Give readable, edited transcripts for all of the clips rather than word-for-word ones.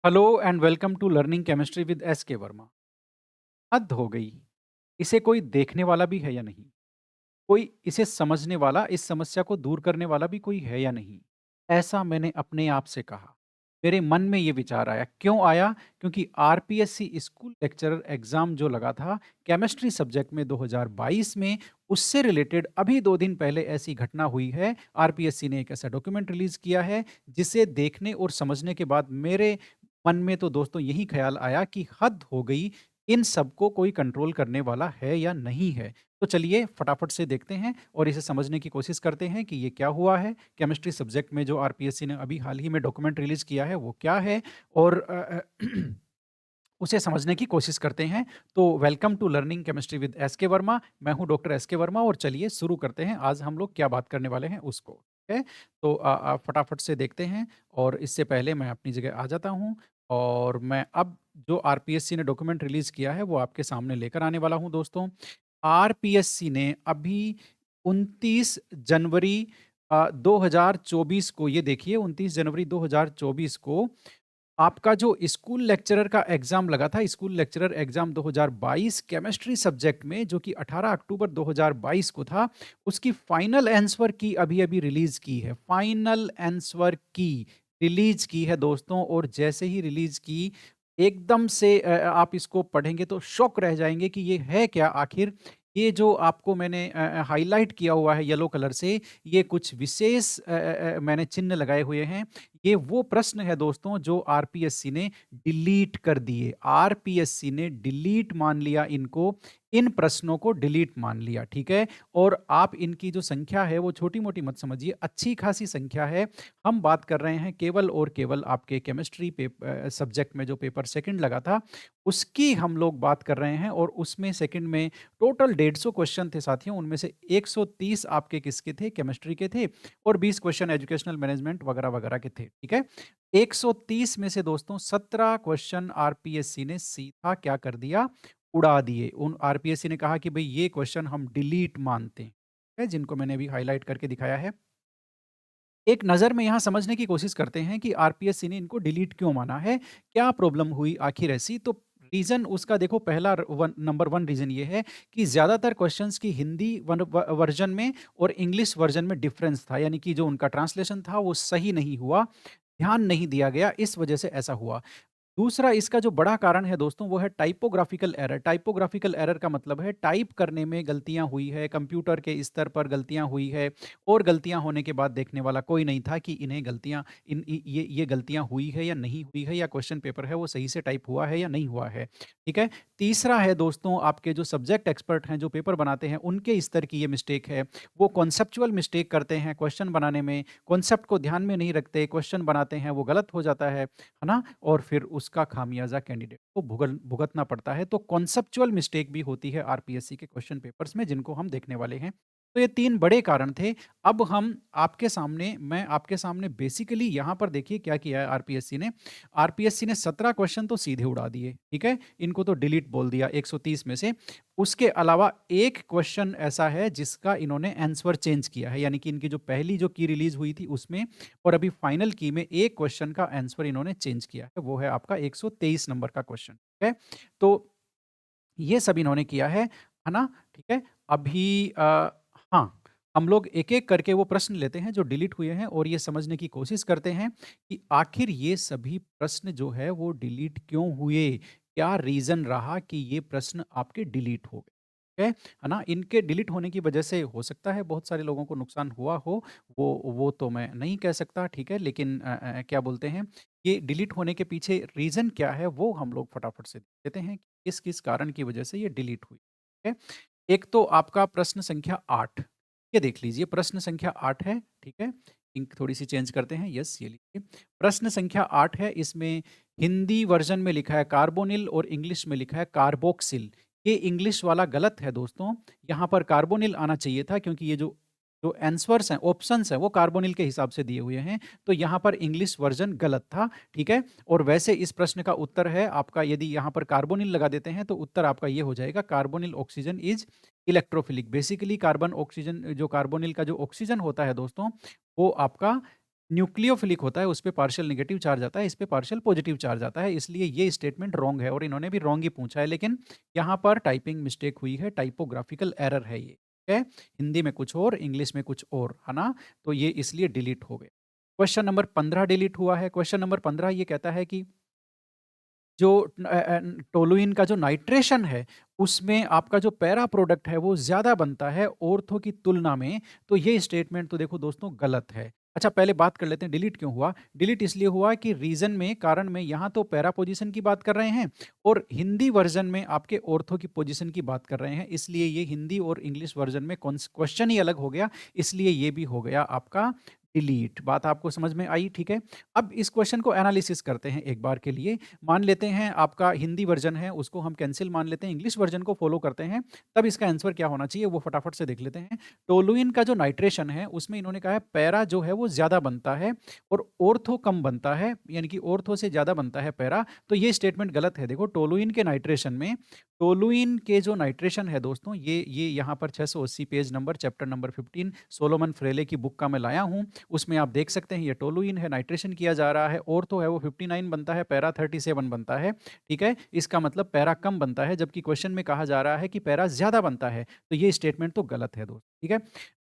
Hello and welcome to learning chemistry with S K Verma. हद हो गई। इसे कोई देखने वाला भी है या नहीं? कोई इसे समझने वाला, इस समस्या को दूर करने वाला भी कोई है या नहीं? ऐसा मैंने अपने आप से कहा। मेरे मन में ये विचार आया। क्यों आया? क्योंकि आरपीएससी स्कूल लेक्चरर एग्जाम जो लगा था केमिस्ट्री सब्जेक्ट में 2022 में, उससे रिलेटेड अभी 2 दिन पहले ऐसी घटना हुई है। आरपीएससी ने एक ऐसा डॉक्यूमेंट रिलीज किया है जिसे देखने और समझने के बाद मेरे मन में तो दोस्तों यही ख्याल आया कि हद हो गई। इन सबको कोई कंट्रोल करने वाला है या नहीं है? तो चलिए फटाफट से देखते हैं और इसे समझने की कोशिश करते हैं कि ये क्या हुआ है। केमिस्ट्री सब्जेक्ट में जो आरपीएससी ने अभी हाल ही में डॉक्यूमेंट रिलीज़ किया है वो क्या है? और उसे समझने की कोशिश करते हैं। तो welcome to learning chemistry with S K Verma. मैं हूँ डॉक्टर एस के वर्मा और चलिए शुरू करते हैं। आज हम लोग क्या बात करने वाले हैं उसको, ठीक है? तो फटाफट से देखते हैं और इससे पहले मैं अपनी जगह आ जाता हूँ और मैं अब जो आरपीएससी ने डॉक्यूमेंट रिलीज़ किया है वो आपके सामने लेकर आने वाला हूँ दोस्तों। आरपीएससी ने अभी 29 जनवरी 2024 को, ये देखिए 29 जनवरी 2024 को आपका जो स्कूल लेक्चरर का एग्ज़ाम लगा था, school lecturer exam 2022 chemistry subject में, जो कि 18 अक्टूबर 2022 को था, उसकी फाइनल आंसर की अभी-अभी रिलीज़ की है। फाइनल आंसर की रिलीज़ की है दोस्तों, और जैसे ही रिलीज़ की, एकदम से आप इसको पढ़ेंगे तो शॉक रह जाएँगे कि ये है क्या आखिर? ये जो आपको मैंने हाइलाइट किया हुआ है येलो कलर से, ये कुछ विशेष मैंने चिन्ह लगाए हुए हैं। ये वो प्रश्न है दोस्तों जो आरपीएससी ने डिलीट कर दिए। आरपीएससी ने डिलीट मान लिया इनको, इन प्रश्नों को डिलीट मान लिया, ठीक है? और आप इनकी जो संख्या है वो छोटी-मोटी मत समझिए, अच्छी खासी संख्या है। हम बात कर रहे हैं केवल और केवल आपके केमिस्ट्री सब्जेक्ट में जो पेपर सेकंड लगा था, उसकी हम लोग बात कर रहे हैं, और उसमें सेकंड में टोटल 150 क्वेश्चन थे साथियों। उनमें से 130 आपके किसके थे? केमिस्ट्री के थे, और 20 क्वेश्चन एजुकेशनल मैनेजमेंट वगैरह-वगैरह के थे, ठीक है? 130 में से दोस्तों 17 क्वेश्चन आरपीएससी ने सीधा क्या कर दिया? उड़ा दिए। उन आरपीएससी ने कहा कि भई ये क्वेश्चन हम डिलीट मानते हैं, है, जिनको मैंने अभी हाइलाइट करके दिखाया है। एक नज़र में यहाँ समझने की कोशिश करते हैं कि आरपीएससी ने इनको डिलीट क्यों माना है? क्या प्रॉब्लम हुई आखिर ऐसी? तो रीज़न उसका देखो, पहला नंबर 1 रीज़न ये है कि ज़्यादातर क्वेश्चंस की हिंदी वर्ज़न में और इंग्लिश वर्ज़न में डिफ़रेंस था, यानी कि जो उनका ट्रांसलेशन था वो सही नहीं हुआ, ध्यान नहीं दिया गया, इस वजह से ऐसा हुआ। दूसरा इसका जो बड़ा कारण है दोस्तों वो है टाइपोग्राफिकल एरर। टाइपोग्राफिकल एरर का मतलब है टाइप करने में गलतियाँ हुई है, कंप्यूटर के स्तर पर गलतियाँ हुई है, और गलतियाँ होने के बाद देखने वाला कोई नहीं था कि इन्हें गलतियाँ इन इ ये गलतियाँ हुई है या नहीं हुई है, या क्वेश्चन पेपर है वो सही से टाइप हुआ है या नहीं हुआ है, ठीक है? तीसरा है दोस्तों, आपके जो सब्जेक्ट एक्सपर्ट हैं, जो पेपर बनाते हैं, उनके स्तर की ये मिस्टेक है। वो कॉन्सेप्चुअल मिस्टेक करते हैं क्वेश्चन बनाने में, कॉन्सेप्ट को ध्यान में नहीं रखते, क्वेश्चन बनाते हैं, वो गलत हो जाता है ना? और फिर उसका खामियाज़ा कैंडिडेट को भुगतना पड़ता है। तो कॉन्सेप्चुअल मिस्टेक भी होती है आरपीएससी के क्वेश्चन पेपर्स में, जिनको हम देखने वाले हैं। तो ये 3 बड़े कारण थे। अब हम आपके सामने मैं आपके सामने बेसिकली यहाँ पर देखिए क्या किया है आरपीएससी ने। आरपीएससी ने 17 क्वेश्चन तो सीधे उड़ा दिए, ठीक है? इनको तो डिलीट बोल दिया 130 में से। उसके अलावा एक क्वेश्चन ऐसा है जिसका इन्होंने आंसर चेंज किया है, यानी कि इनकी जो पहली जो की रिलीज़ हुई थी उसमें, और अभी फाइनल की में एक क्वेश्चन का आंसर इन्होंने चेंज किया है, वो है आपका 123 नंबर का क्वेश्चन, ठीक है? तो ये सब इन्होंने किया है ना? ठीक है? अभी हाँ, हम लोग एक-एक करके वो प्रश्न लेते हैं जो डिलीट हुए हैं, और ये समझने की कोशिश करते हैं कि आखिर ये सभी प्रश्न जो है वो डिलीट क्यों हुए? क्या रीज़न रहा कि ये प्रश्न आपके डिलीट हो गए? ठीक है ना? इनके डिलीट होने की वजह से हो सकता है बहुत सारे लोगों को नुकसान हुआ हो, वो तो मैं नहीं कह सकता, ठीक है? लेकिन क्या बोलते हैं, ये डिलीट होने के पीछे रीज़न क्या है वो हम लोग फटाफट से देख लेते हैं। किस-किस कारण की वजह से ये डिलीट हुई, ठीक है? एक तो आपका प्रश्न संख्या 8, ये देख लीजिए, प्रश्न संख्या 8 है, ठीक है? इंक थोड़ी-सी चेंज करते हैं, यस ये लीजिए। प्रश्न संख्या 8 है, इसमें हिंदी वर्ज़न में लिखा है कार्बोनिल और इंग्लिश में लिखा है कार्बोक्सिल। ये इंग्लिश वाला गलत है दोस्तों, यहाँ पर कार्बोनिल आना चाहिए था, क्योंकि ये जो जो आंसर्स हैं, ऑप्शंस हैं, वो कार्बोनिल के हिसाब से दिए हुए हैं, तो यहाँ पर इंग्लिश वर्ज़न गलत था, ठीक है? और वैसे इस प्रश्न का उत्तर है आपका, यदि यहाँ पर कार्बोनिल लगा देते हैं तो उत्तर आपका ये हो जाएगा, carbonyl oxygen is electrophilic. Basically carbon oxygen, जो कार्बोनिल का जो ऑक्सीजन होता है दोस्तों, वो आपका न्यूक्लियोफिलिक होता है, उस पे पार्शियल नेगेटिव चार्ज आता है, इस पे पार्शियल पॉजिटिव चार्ज आता है, इसलिए ये स्टेटमेंट रॉन्ग है और इन्होंने भी रॉन्ग ही पूछा है। लेकिन यहाँ पर टाइपिंग मिस्टेक हुई है, टाइपोग्राफिकल एरर है ये, ठीक है? हिंदी में कुछ और, इंग्लिश में कुछ और, है ना? तो ये इसलिए डिलीट हो गया। क्वेश्चन नंबर 15 डिलीट हुआ है। क्वेश्चन नंबर 15 ये कहता है कि जो टोलुइन का जो नाइट्रेशन है, उसमें आपका जो पैरा प्रोडक्ट है, वो ज़्यादा बनता है ऑर्थो की तुलना में। तो ये स्टेटमेंट तो देखो दोस्तों गलत है। अच्छा, पहले बात कर लेते हैं डिलीट क्यों हुआ? डिलीट इसलिए हुआ कि रीज़न में, कारण में यहाँ तो पैरा पोज़ीशन की बात कर रहे हैं और हिंदी वर्ज़न में आपके ऑर्थो की पोज़ीशन की बात कर रहे हैं। इसलिए ये हिंदी और इंग्लिश वर्ज़न में क्वेश्चन ही अलग हो गया, इसलिए ये भी हो गया आपका डिलीट। बात आपको समझ में आई, ठीक है? अब इस क्वेश्चन को एनालिसिस करते हैं एक बार के लिए। मान लेते हैं आपका हिंदी वर्जन है, उसको हम कैंसिल मान लेते हैं, इंग्लिश वर्जन को फॉलो करते हैं, तब इसका आंसर क्या होना चाहिए वो फटाफट से देख लेते हैं। टोलुइन का जो नाइट्रेशन है उसमें इन्होंने कहा है पैरा जो है वो ज़्यादा बनता है और ऑर्थो कम बनता है, यानी कि ऑर्थो से ज़्यादा बनता है पैरा। तो ये स्टेटमेंट गलत है। देखो टोलुइन के नाइट्रेशन में, टोलुइन के जो नाइट्रेशन है दोस्तों, ये यहाँ पर 680 page number, chapter number 15 Solomon Fryhle की बुक का मैं लाया हूँ। उसमें आप देख सकते हैं ये टोलुइन है, नाइट्रेशन किया जा रहा है, ऑर्थो है वो 59 बनता है, पैरा 37 बनता है, ठीक है? इसका मतलब पैरा कम बनता है, जबकि क्वेश्चन में कहा जा रहा है कि पैरा ज़्यादा बनता है, तो ये स्टेटमेंट तो गलत है दोस्त, ठीक है?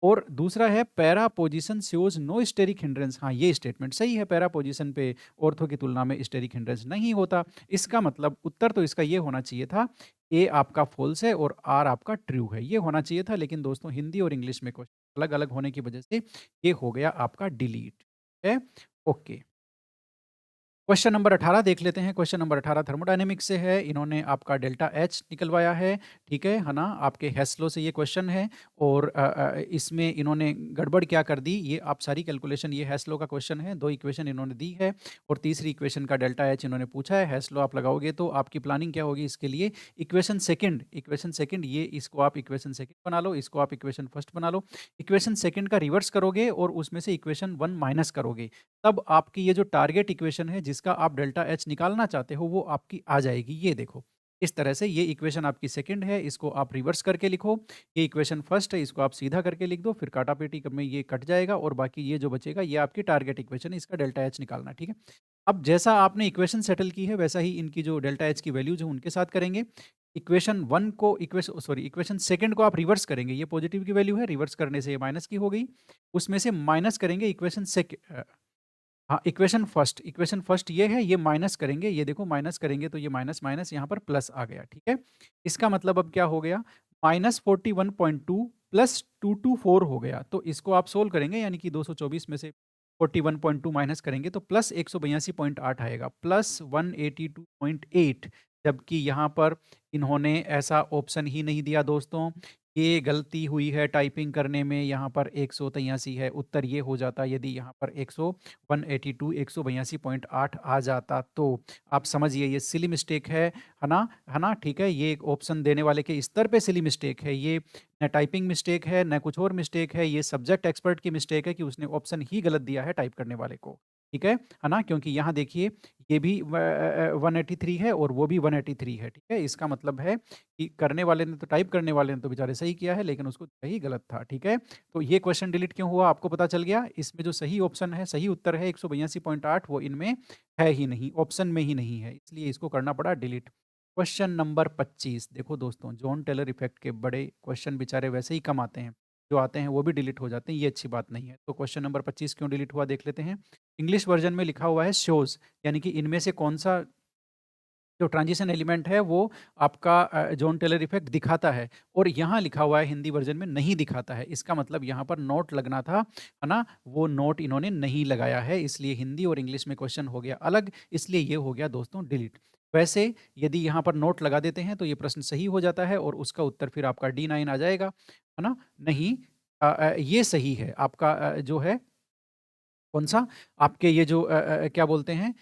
और दूसरा है para position shows no steric hindrance. हाँ, ये स्टेटमेंट सही है, पैरा पोजीशन पे ऑर्थो की तुलना में स्टेरिक हिंड्रेंस नहीं होता। इसका मतलब उत्तर तो इसका ये होना चाहिए था, ए आपका फ़ॉल्स है और आर आपका ट्रू है, ये होना चाहिए था। लेकिन दोस्तों हिंदी और इंग्लिश में क्वेश्चन अलग-अलग होने की वजह से ये हो गया आपका डिलीट, है? ओके। क्वेश्चन नंबर 18 देख लेते हैं। क्वेश्चन नंबर 18 थर्मोडायनेमिक्स से है। इन्होंने आपका डेल्टा एच निकलवाया है, ठीक है ना? आपके हेस्लो से ये क्वेश्चन है और इसमें इन्होंने गड़बड़ क्या कर दी, ये आप सारी कैलकुलेशन, ये हेस्लो का क्वेश्चन है, 2 इक्वेशन इन्होंने दी है और तीसरी इक्वेशन का डेल्टा एच इन्होंने पूछा है। हेस्लो आप लगाओगे तो आपकी प्लानिंग क्या होगी इसके लिए? इक्वेशन सेकंड ये इसको आप इक्वेशन सेकंड बना लो, इसको आप इक्वेशन फर्स्ट बना लो। इक्वेशन सेकंड का रिवर्स करोगे और उसमें से इक्वेशन 1 माइनस करोगे। तब आपकी ये जो टारगेट इक्वेशन है जिसका आप डेल्टा एच निकालना चाहते हो वो आपकी आ जाएगी, ये देखो। इस तरह से ये इक्वेशन आपकी सेकंड है, इसको आप रिवर्स करके लिखो। ये इक्वेशन फर्स्ट है, इसको आप सीधा करके लिख दो, फिर काटापेटी में ये कट जाएगा और बाकी ये जो बचेगा ये आपकी टारगेट इक्वेशन है, इसका डेल्टा एच निकालना, ठीक है? अब जैसा आपने इक्वेशन सेटल की है वैसा ही इनकी जो डेल्टा एच की वैल्यूज़ हैं उनके साथ करेंगे। इक्वेशन सेकंड को आप रिवर्स करेंगे, ये पॉजिटिव की वैल्यू है, रिवर्स करने से ये माइनस की हो गई। उसमें से माइनस करेंगे हाँ, इक्वेशन फर्स्ट ये है, ये माइनस करेंगे, ये देखो माइनस करेंगे तो ये माइनस यहाँ पर प्लस आ गया, ठीक है? इसका मतलब अब क्या हो गया? -41.2 प्लस 224 हो गया। तो इसको आप सोल्व करेंगे यानी कि 224 में से 41.2 माइनस करेंगे तो प्लस 182.8 आएगा, प्लस 182.8, जबकि यहाँ पर इन्होंने ऐसा ऑप्शन ही नहीं दिया दोस्तों। ये गलती हुई है टाइपिंग करने में, यहाँ पर 183 है, उत्तर ये हो जाता यदि यहाँ पर 182 182.8 आ जाता तो। आप समझिए ये सिली मिस्टेक है ना? है ना? ठीक है? ये एक ऑप्शन देने वाले के स्तर पे सिली मिस्टेक है, ये न टाइपिंग मिस्टेक है, न कुछ और मिस्टेक है, ये सब्जेक्ट एक्सपर्ट की मिस्टेक है कि उसने ऑप्शन ही गलत दिया है टाइप करने वाले को, ठीक है ना? क्योंकि यहाँ देखिए ये भी 183 है और वो भी 183 है, ठीक है? इसका मतलब है कि करने वाले ने तो, टाइप करने वाले ने तो बेचारे सही किया है, लेकिन उसको सही गलत था, ठीक है? तो ये क्वेश्चन डिलीट क्यों हुआ आपको पता चल गया। इसमें जो सही ऑप्शन है, सही उत्तर है 182.8, वो इनमें है ही नहीं, ऑप्शन में ही नहीं है, इसलिए इसको करना पड़ा डिलीट। क्वेश्चन नंबर 25 देखो दोस्तों, जॉन टेलर इफ़ेक्ट के बड़े क्वेश्चन बेचारे वैसे ही कम आते हैं, जो आते हैं वो भी डिलीट हो जाते हैं, ये अच्छी बात नहीं है। तो क्वेश्चन नंबर 25 क्यों डिलीट हुआ देख लेते हैं। इंग्लिश वर्जन में लिखा हुआ है शोज़, यानी कि इनमें से कौन-सा जो ट्रांजिशन एलिमेंट है वो आपका जॉन टेलर इफ़ेक्ट दिखाता है और यहाँ लिखा हुआ है हिंदी वर्ज़न में नहीं दिखाता है। इसका मतलब यहाँ पर नोट लगना था, है ना? वो नोट इन्होंने नहीं लगाया है, इसलिए हिंदी और इंग्लिश में क्वेश्चन हो गया अलग, इसलिए ये हो गया दोस्तों डिलीट। वैसे यदि यहाँ पर नोट लगा देते हैं तो ये प्रश्न सही हो जाता है और उसका उत्तर फिर आपका D9 आ जाएगा, है ना? नहीं, ये सही है आपका, जो है कौन-सा? आपके ये जो क्या बोलते हैं,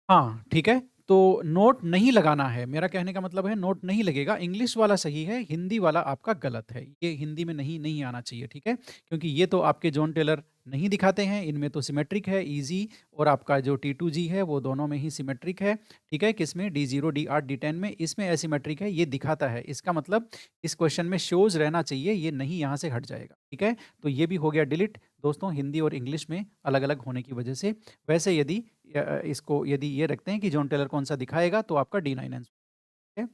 हाँ, ठीक है? तो नोट नहीं लगाना है, मेरा कहने का मतलब है नोट नहीं लगेगा, इंग्लिश वाला सही है, हिंदी वाला आपका गलत है। ये हिंदी में नहीं आना चाहिए, ठीक है? क्योंकि ये तो आपके जॉन टेलर नहीं दिखाते हैं, इनमें तो सिमेट्रिक है, ईज़ी और आपका जो T2G है वो दोनों में ही सिमेट्रिक है, ठीक है? किसमें? D0, D8, D10 में, इसमें एसिमेट्रिक है, ये दिखाता है। इसका मतलब इस क्वेश्चन में शोज़ रहना चाहिए, ये नहीं यहाँ से हट जाएगा, ठीक है? तो ये भी हो गया डिलीट दोस्तों हिंदी और इंग्लिश में अलग-अलग होने की वजह से। वैसे यदि इसको यदि ये रखते हैं कि जॉन टेलर कौन-सा दिखाएगा तो आपका D9 आंसर है।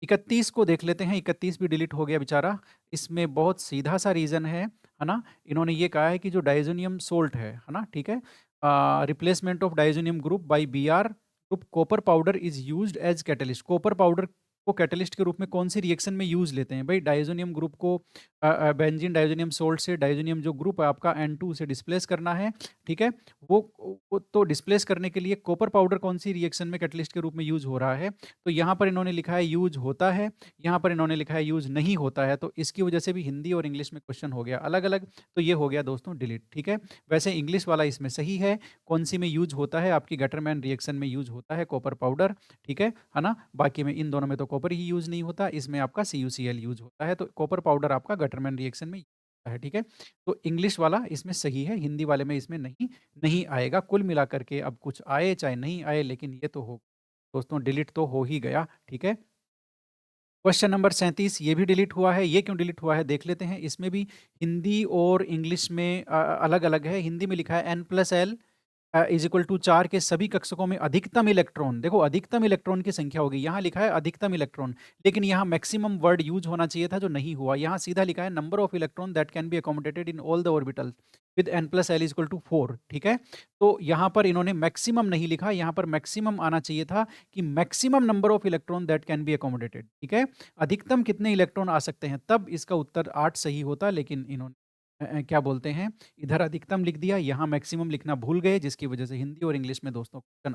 31 को देख लेते हैं, 31 भी डिलीट हो गया बेचारा। इसमें बहुत सीधा-सा रीज़न है ना? इन्होंने ये कहा है कि जो डायज़ोनियम सोल्ट है ना? ठीक है? Replacement of diazonium group by Br group copper powder is used as catalyst. Copper powder को कैटलिस्ट के रूप में कौन-सी रिएक्शन में यूज़ लेते हैं? भई डायज़ोनियम ग्रुप को बेंजीन डायज़ोनियम सोल्ट से डायज़ोनियम जो ग्रुप है आपका N2 से डिस्प्लेस करना है, ठीक है? वो तो डिस्प्लेस करने के लिए कॉपर पाउडर कौन-सी रिएक्शन में कैटलिस्ट के रूप में यूज़ हो रहा है? तो यहाँ पर इन्होंने लिखा है यूज़ होता है, यहाँ पर इन्होंने लिखा है यूज़ नहीं होता है, तो इसकी वजह से भी हिंदी और इंग्लिश में क्वेश्चन हो गया अलग-अलग, तो ये हो गया दोस्तों डिलीट, ठीक है? वैसे इंग्लिश वाला इसमें सही है, कौन-सी में यूज़ होता है? आपकी गटरमैन रिएक्शन में यूज़ होता है कॉपर पाउडर, ठीक है ना? बाकी में इन दोनों में तो कॉपर ही यूज़ नहीं होता, इसमें आपका CuCl यूज़ होता है, तो कॉपर पाउडर आपका गटरमैन रिएक्शन में होता है, ठीक है? तो इंग्लिश वाला इसमें सही है, हिंदी वाले में इसमें नहीं आएगा। कुल मिलाकर के अब कुछ आए चाहे नहीं आए, लेकिन ये तो हो दोस्तों डिलीट तो हो ही गया, ठीक है? क्वेश्चन नंबर 37 ये भी डिलीट हुआ है, ये क्यों डिलीट हुआ है देख लेते हैं। इसमें भी हिंदी और इंग्लिश में अलग-अलग है। हिंदी में लिखा है n+l इज़ इक्वल टू 4 के सभी कक्षकों में अधिकतम इलेक्ट्रॉन, देखो अधिकतम इलेक्ट्रॉन की संख्या होगी, यहाँ लिखा है अधिकतम इलेक्ट्रॉन, लेकिन यहाँ मैक्सिमम वर्ड यूज़ होना चाहिए था जो नहीं हुआ। यहाँ सीधा लिखा है number of electron that can be accommodated in all the orbital with n+l is equal to 4, ठीक है? तो यहाँ पर इन्होंने मैक्सिमम नहीं लिखा, यहाँ पर मैक्सिमम आना चाहिए था कि maximum number of electron that can be accommodated, ठीक है? अधिकतम कितने इलेक्ट्रॉन आ सकते हैं, तब इसका उत्तर 8 सही होता, लेकिन इन्होंने क्या बोलते हैं, इधर अधिकतम लिख दिया, यहाँ मैक्सिमम लिखना भूल गए, जिसकी वजह से हिंदी और इंग्लिश में दोस्तों क्वेश्चन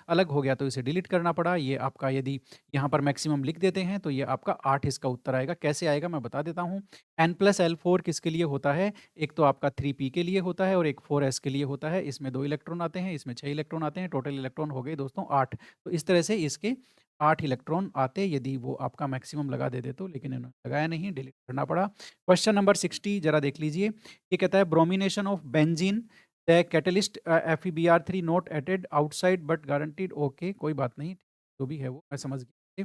अलग हो गया तो इसे डिलीट करना पड़ा। ये आपका यदि यहाँ पर मैक्सिमम लिख देते हैं तो ये आपका 8 इसका उत्तर आएगा। कैसे आएगा मैं बता देता हूँ। n+l4 किसके लिए होता है? एक तो आपका 3p के लिए होता है और एक 4s के लिए होता है। इसमें 2 इलेक्ट्रॉन आते हैं, इसमें 6 इलेक्ट्रॉन आते हैं, टोटल इलेक्ट्रॉन हो गए दोस्तों 8। तो इस तरह से इसके 8 इलेक्ट्रॉन आते यदि वो आपका मैक्सिमम लगा देते तो, लेकिन इन्होंने लगाया नहीं, डिलीट करना पड़ा। क्वेश्चन नंबर 60 जरा देख लीजिए। ये कहता है bromination of benzene the catalyst FeBr3 not added outside but guaranteed, okay कोई बात नहीं, जो भी है वो मैं समझ गया।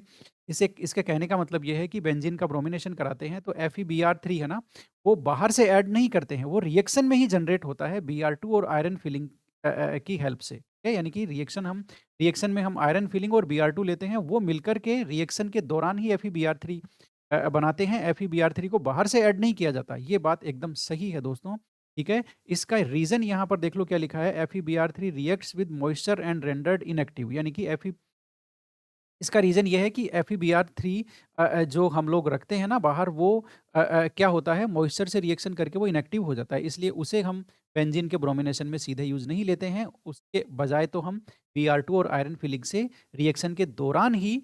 इसे इसके कहने का मतलब ये है कि बेंजीन का ब्रोमिनेशन कराते हैं तो FeBr3 है ना, वो बाहर से ऐड नहीं करते हैं, वो रिएक्शन में ही जनरेट होता है Br2 और आयरन फिलिंग की हेल्प से, ठीक है? यानी कि रिएक्शन में हम आयरन फिलिंग और Br2 लेते हैं, वो मिलकर के रिएक्शन के दौरान ही FeBr3 बनाते हैं। FeBr3 को बाहर से ऐड नहीं किया जाता। ये बात एकदम सही है दोस्तों, ठीक है? इसका रीज़न यहाँ पर देख लो क्या लिखा है, FeBr3 reacts with moisture and rendered inactive, यानी कि इसका रीज़न ये है कि FeBr3 जो हम लोग रखते हैं ना बाहर, वो क्या होता है, मॉइस्चर से रिएक्शन करके वो इनएक्टिव हो जाता है, इसलिए उसे हम बेंजीन के ब्रोमिनेशन में सीधे यूज़ नहीं लेते हैं। उसके बजाय तो हम Br2 और आयरन फिलिंग से रिएक्शन के दौरान ही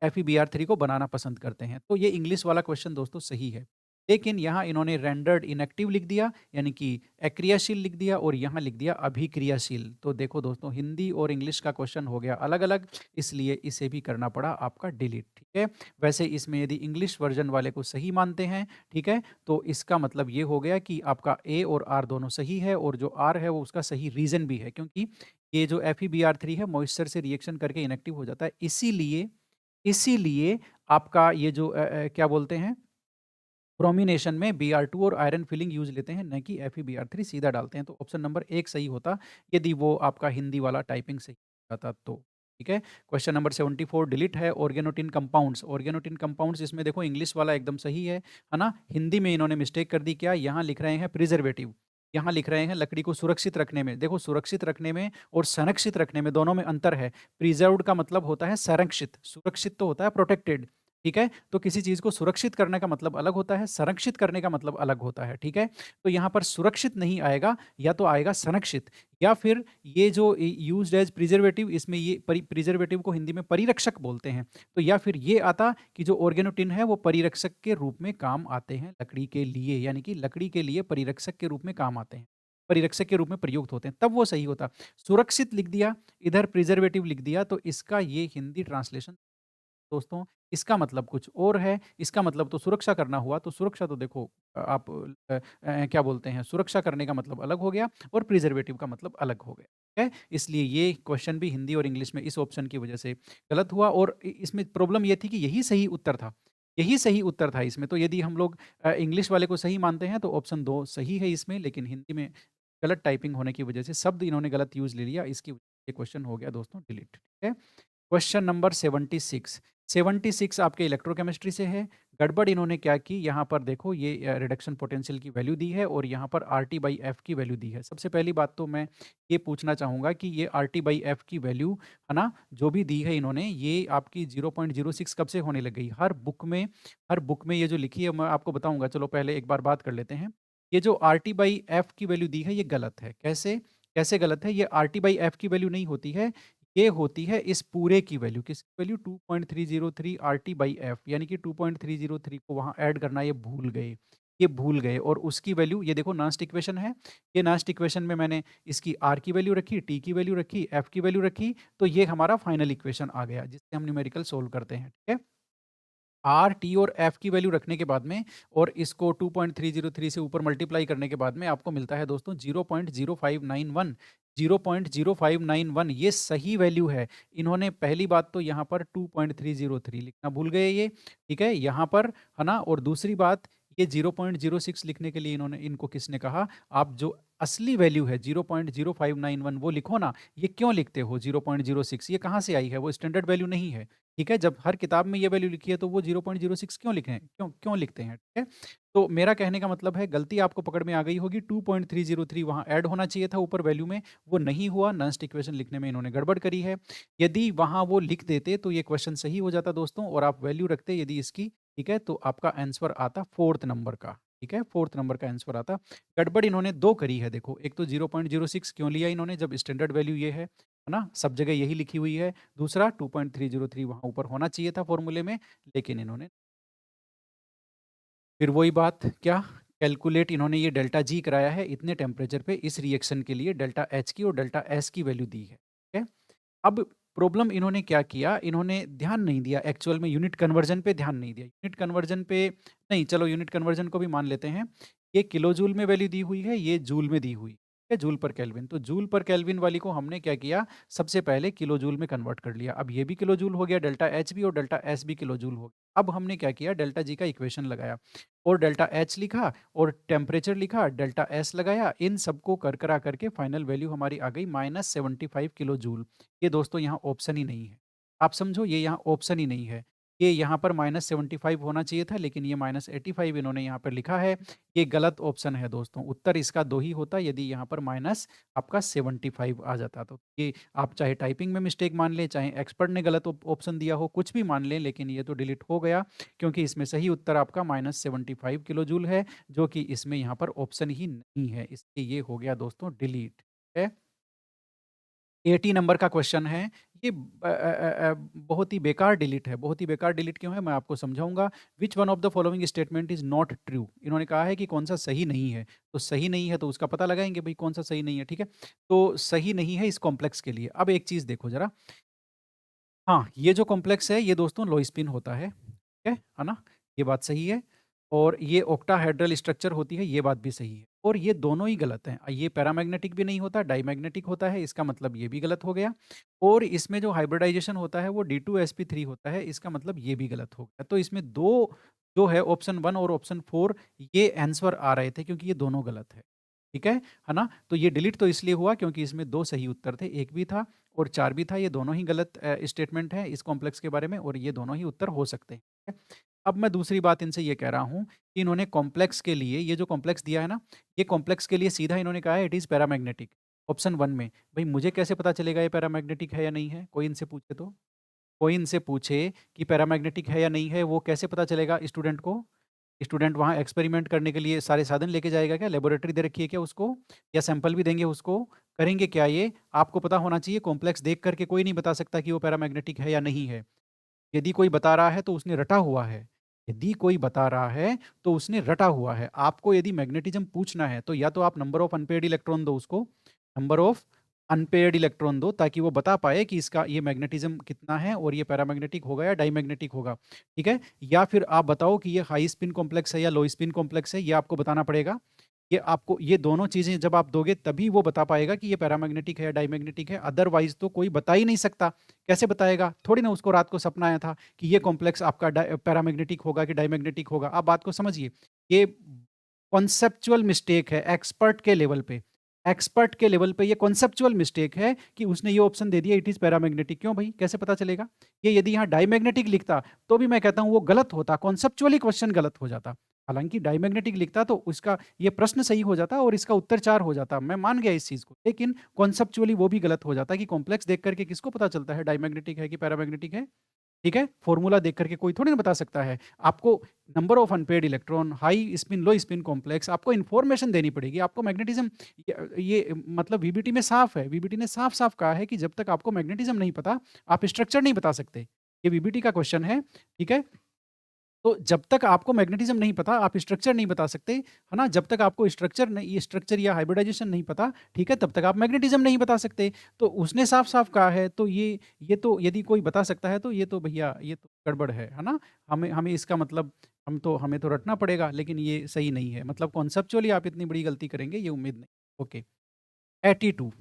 FeBr3 को बनाना पसंद करते हैं। तो ये इंग्लिश वाला क्वेश्चन दोस्तों सही है। लेकिन यहाँ इन्होंने रेंडर्ड इनएक्टिव लिख दिया, यानी कि अक्रियाशील लिख दिया, और यहाँ लिख दिया अभिक्रियाशील। तो देखो दोस्तों हिंदी और इंग्लिश का क्वेश्चन हो गया अलग-अलग, इसलिए इसे भी करना पड़ा आपका डिलीट, ठीक है? वैसे इसमें यदि इंग्लिश वर्ज़न वाले को सही मानते हैं, ठीक है? तो इसका मतलब ये हो गया कि आपका ए और आर दोनों सही है, और जो आर है वो उसका सही रीज़न भी है, क्योंकि ये जो FeBr3 है मॉइस्चर से रिएक्शन करके इनएक्टिव हो जाता है। इसीलिए आपका ये जो क्या बोलते हैं, ब्रोमिनेशन में Br2 और आयरन फिलिंग यूज़ लेते हैं, न कि FeBr3 सीधा डालते हैं। तो ऑप्शन नंबर 1 सही होता, यदि वो आपका हिंदी वाला टाइपिंग सही होता तो, ठीक है? क्वेश्चन नंबर 74 डिलीट है, ऑर्गेनोटिन कंपाउंड्स। ऑर्गेनोटिन कंपाउंड्स इसमें देखो इंग्लिश वाला एकदम सही है ना? हिंदी में इन्होंने मिस्टेक कर दी, क्या? यहाँ लिख रहे हैं प्रिजर्वेटिव, यहाँ लिख रहे हैं लकड़ी को सुरक्षित रखने में। देखो सुरक्षित रखने में और संरक्षित रखने में दोनों में अंतर है। प्रिजर्व्ड का मतलब होता है संरक्षित, सुरक्षित तो होता है प्रोटेक्टेड, ठीक है? तो किसी चीज़ को सुरक्षित करने का मतलब अलग होता है, संरक्षित करने का मतलब अलग होता है, ठीक है? तो यहाँ पर सुरक्षित नहीं आएगा, या तो आएगा संरक्षित, या फिर ये जो यूज्ड एज़ प्रिजर्वेटिव, इसमें ये प्रिजर्वेटिव को हिंदी में परिरक्षक बोलते हैं। तो या फिर ये आता कि जो ऑर्गेनोटिन है वो परिरक्षक के रूप में काम आते हैं लकड़ी के लिए, यानी कि लकड़ी के लिए परिरक्षक के रूप में काम आते हैं, परिरक्षक के रूप में प्रयुक्त होते हैं, तब वो सही होता। सुरक्षित लिख दिया, इधर प्रिजर्वेटिव लिख दिया, तो इसका ये हिंदी ट्रांसलेशन दोस्तों इसका मतलब कुछ और है, इसका मतलब तो सुरक्षा करना हुआ, तो सुरक्षा तो देखो आप क्या बोलते हैं, सुरक्षा करने का मतलब अलग हो गया और प्रिज़र्वेटिव का मतलब अलग हो गया, ठीक है? इसलिए ये क्वेश्चन भी हिंदी और इंग्लिश में इस ऑप्शन की वजह से गलत हुआ और इसमें प्रॉब्लम ये थी कि यही सही उत्तर था। यही सही उत्तर था इसमें, तो यदि हम लोग इंग्लिश वाले को सही मानते हैं तो ऑप्शन 2 सही है इसमें, लेकिन हिंदी में गलत टाइपिंग होने की वजह से शब्द इन्होंने गलत यूज़ ले लिया, इसकी वजह से ये क्वेश्चन हो गया दोस्तों डिलीट, ठीक है? क्वेश्चन नंबर 76, 76 आपके इलेक्ट्रोकेमिस्ट्री से है। गड़बड़ इन्होंने क्या की, यहाँ पर देखो ये रिडक्शन पोटेंशियल की वैल्यू दी है और यहाँ पर RT/F की वैल्यू दी है। सबसे पहली बात तो मैं ये पूछना चाहूँगा कि ये RT/F की वैल्यू, है ना, जो भी दी है इन्होंने, ये आपकी 0.06 कब से होने लग गई? हर बुक में ये जो लिखी है मैं आपको बताऊँगा, चलो पहले एक बार बात कर लेते हैं। ये जो RT/F की वैल्यू दी है ये गलत है। कैसे? कैसे गलत है? ये RT/F की वैल्यू नहीं होती है, ये होती है इस पूरे की वैल्यू, किसकी वैल्यू? 2.303 RT/F, यानी कि 2.303 को वहाँ ऐड करना ये भूल गए और उसकी वैल्यू ये देखो नास्ट इक्वेशन है, ये नास्ट इक्वेशन में मैंने इसकी R की वैल्यू रखी, T की वैल्यू रखी, F की वैल्यू रखी, तो ये हमारा फाइनल इक्वेशन आ गया जिससे हम न्यूमेरिकल सोल्व करते हैं, ठीक है? आर, टी और एफ की वैल्यू रखने के बाद में और इसको 2.303 से ऊपर मल्टीप्लाई करने के बाद में आपको मिलता है दोस्तों 0.0591, 0.0591 ये सही वैल्यू है। इन्होंने पहली बात तो यहाँ पर 2.303 लिखना भूल गए ये, ठीक है? यहाँ पर, है ना? और दूसरी बात, ये 0.06 लिखने के लिए इनको किसने कहा, आप जो असली वैल्यू है 0.0591 वो लिखो ना। ये क्यों लिखते हो 0.06? ये कहाँ से आई है? वो स्टैंडर्ड वैल्यू नहीं है। ठीक है? जब हर किताब में ये वैल्यू लिखी है तो वो 0.06 क्यों लिखे हैं? क्यों क्यों लिखते हैं? ठीक है? तो मेरा कहने का मतलब है गलती आपको पकड़ में आ गई होगी, 2.303 वहाँ ऐड होना चाहिए था ऊपर वैल्यू में, वो नहीं हुआ, नॉस्ट इक्वेशन लिखने में इन्होंने गड़बड़ करी है। यदि वहाँ वो लिख देते तो ये क्वेश्चन सही हो जाता दोस्तों और आप वैल्यू रखते यदि इसकी, ठीक है? तो आपका आंसर आता 4th नंबर का, ठीक है? 4th नंबर का आंसर आता। गड़बड़ इन्होंने 2 करी है देखो, एक तो 0.06 क्यों लिया इन्होंने जब स्टैंडर्ड वैल्यू ये है ना? सब जगह यही लिखी हुई है। दूसरा 2.303 वहाँ ऊपर होना चाहिए था फ़ॉर्मूले में, लेकिन इन्होंने फिर वही बात क्या कैलकुलेट इन्होंने ये डेल्टा जी कराया है इतने टेम्परेचर पे इस रिएक्शन के लिए डेल्टा एच की और डेल्टा एस की वैल्यू दी है, ठीक है? अब प्रॉब्लम इन्होंने क्या किया, इन्होंने ध्यान नहीं दिया एक्चुअल में यूनिट कन्वर्जन पे ध्यान नहीं दिया। यूनिट कन्वर्जन पे नहीं, चलो यूनिट कन्वर्जन को भी मान लेते हैं। ये किलो जूल में वैल्यू दी हुई है, ये जूल में दी हुई है, जूल पर केल्विन। तो जूल पर केल्विन वाली को हमने क्या किया, सबसे पहले किलो जूल में कन्वर्ट कर लिया। अब ये भी किलो जूल हो गया, डेल्टा एच भी और डेल्टा एस भी किलो जूल हो गया। अब हमने क्या किया, डेल्टा जी का इक्वेशन लगाया और डेल्टा एच लिखा और टेम्परेचर लिखा, डेल्टा एस लगाया, इन सबको कर करा करके फाइनल वैल्यू हमारी आ गई -75 किलो जूल। ये दोस्तों यहाँ ऑप्शन ही नहीं है। आप समझो ये यहाँ ऑप्शन ही नहीं है। ये यहाँ पर -75 होना चाहिए था लेकिन ये -85 इन्होंने यहाँ पर लिखा है। ये गलत ऑप्शन है दोस्तों। उत्तर इसका 2 ही होता यदि यहाँ पर माइनस आपका 75 आ जाता तो। ये आप चाहे टाइपिंग में मिस्टेक मान लें, चाहे एक्सपर्ट ने गलत ऑप्शन दिया हो, कुछ भी मान लें लेकिन ये तो डिलीट हो गया क्योंकि इसमें सही उत्तर आपका -75 किलो जूल है, जो कि इसमें यहाँ पर ऑप्शन ही नहीं है। इसलिए ये हो गया दोस्तों डिलीट। है। 80 नंबर का क्वेश्चन है। ये बहुत ही बेकार डिलीट है। बहुत ही बेकार डिलीट क्यों है मैं आपको समझाऊँगा। Which one of the following statement is not true? इन्होंने कहा है कि कौन-सा सही नहीं है। तो सही नहीं है तो उसका पता लगाएँगे भई कौन-सा सही नहीं है, ठीक है? तो सही नहीं है इस कॉम्प्लेक्स के लिए। अब एक चीज़ देखो ज़रा। हाँ, ये जो कॉम्प्लेक्स है ये दोस्तों लो स्पिन होता है ना? ये बात सही है और ये ऑक्टाहेड्रल स्ट्रक्चर होती है, ये बात भी सही है और ये दोनों ही गलत हैं। ये पैरामैग्नेटिक भी नहीं होता, डायमैग्नेटिक होता है, इसका मतलब ये भी गलत हो गया और इसमें जो हाइब्रिडाइजेशन होता है वो D2sp3 होता है, इसका मतलब ये भी गलत हो गया। तो इसमें 2 जो है ऑप्शन 1 और ऑप्शन 4 ये आंसर आ रहे थे क्योंकि ये दोनों गलत ठीक है ना? तो ये डिलीट तो इसलिए हुआ क्योंकि इसमें 2 सही उत्तर थे, 1 भी था और 4 भी था, ये दोनों ही गलत स्टेटमेंट हैं इस कॉम्प्लेक्स के बारे में और ये दोनों ही उत्तर हो सकते हैं। ठीक है? अब मैं दूसरी बात इनसे ये कह रहा हूँ कि इन्होंने कॉम्प्लेक्स के लिए ये जो कॉम्प्लेक्स दिया है ना, ये कॉम्प्लेक्स के लिए सीधा इन्होंने कहा है इट इज़ पैरामैग्नेटिक ऑप्शन 1 में। भई मुझे कैसे पता चलेगा ये पैरामैग्नेटिक है या नहीं है? कोई इनसे पूछे तो? कोई इनसे पूछे कि पैरामैग्नेटिक है या नहीं है, वो कैसे पता चलेगा स्टूडेंट को? स्टूडेंट वहाँ एक्सपेरिमेंट करने के लिए सारे साधन लेके जाएगा क्या? लैबोरेटरी दे रखी है क्या उसको? या सैंपल भी देंगे उसको? करेंगे क्या ये? आपको पता होना चाहिए कॉम्प्लेक्स देख कर के कोई नहीं बता सकता कि वो पैरामैग्नेटिक है या नहीं है। यदि कोई बता रहा है तो उसने रटा हुआ है। यदि कोई बता रहा है तो उसने रटा हुआ है। आपको यदि मैग्नेटिज़्म पूछना है तो या तो आप नंबर ऑफ अनपेयर्ड इलेक्ट्रॉन दो उसको, नंबर ऑफ अनपेयर्ड इलेक्ट्रॉन दो ताकि वो बता पाए कि इसका ये मैग्नेटिज्म कितना है और ये पैरामैग्नेटिक होगा या डाईमैग्नेटिक होगा, ठीक है? या फिर आप बताओ कि ये हाई स्पिन कॉम्प्लेक्स है या लो स्पिन कॉम्प्लेक्स है, ये आपको बताना पड़ेगा। ये आपको ये दोनों चीज़ें जब आप दोगे तभी वो बता पाएगा कि ये पैरामैग्नेटिक है या डाईमैग्नेटिक है, अदरवाइज़ तो कोई बता ही नहीं सकता। कैसे बताएगा? थोड़ी ना उसको रात को सपना आया था कि ये कॉम्प्लेक्स आपका पैरामैग्नेटिक होगा कि डाईमैग्नेटिक होगा। आप बात को समझिए। ये कॉन्सेप्चुअल मिस्टेक है एक्सपर्ट के लेवल पे। एक्सपर्ट के लेवल पे ये कॉन्सेप्चुअल मिस्टेक है कि उसने ये ऑप्शन दे दिया इट इज़ पैरामैग्नेटिक। क्यों भई? कैसे पता चलेगा? ये यदि यहाँ डाईमैग्नेटिक लिखता तो भी मैं कहता हूँ वो गलत होता, कॉन्सेप्चुअली क्वेश्चन गलत हो जाता। हालाँकि डाईमैग्नेटिक लिखता तो उसका ये प्रश्न सही हो जाता और इसका उत्तर 4 हो जाता। मैं मान गया इस चीज़ को। लेकिन कॉन्सेप्चुअली वो भी गलत हो जाता कि कॉम्प्लेक्स देख कर के किसको पता चलता है डाईमैग्नेटिक है कि पैरामैग्नेटिक है? ठीक है? फ़ॉर्मूला देख कर के कोई थोड़ी ना बता सकता है। आपको number of unpaired electron, high spin, low spin complex आपको इन्फॉर्मेशन देनी पड़ेगी। आपको मैग्नेटिज़्म ये मतलब वीबीटी में साफ है। वीबीटी ने साफ-साफ कहा है कि जब तक आपको मैग्नेटिज़्म नहीं पता, आप स्ट्रक्चर नहीं बता सकते। ये वीबीटी का क्वेश्चन है, ठीक है? तो जब तक आपको मैग्नेटिज़्म नहीं पता, आप स्ट्रक्चर नहीं बता सकते, है ना? जब तक आपको स्ट्रक्चर या हाइब्रिडाइज़ेशन नहीं पता, ठीक है? तब तक आप मैग्नेटिज़्म नहीं बता सकते। तो उसने साफ-साफ कहा है, तो ये तो यदि कोई बता सकता है, तो ये तो भैया ये तो गड़बड़ है ना? हमें हमें इसका मतलब हमें तो रटना पड़ेगा, लेकिन ये सही नहीं है। मतलब कॉन्सेप्चुअली आप इतनी बड़ी गलती करेंगे, ये उम्मीद नहीं। ओके, 82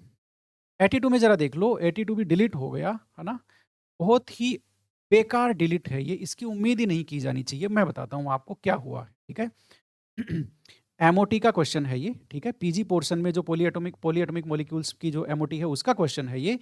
82 में ज़रा देख लो, 82 भी डिलीट हो गया, है ना? बहुत ही बेकार डिलीट है ये, इसकी उम्मीद ही नहीं की जानी चाहिए। मैं बताता हूँ आपको क्या हुआ है, ठीक है? एमओटी का क्वेश्चन है ये, ठीक है? पीजी पोर्शन में जो पॉलीएटॉमिक मॉलिक्यूल्स की जो एमओटी है उसका क्वेश्चन है ये।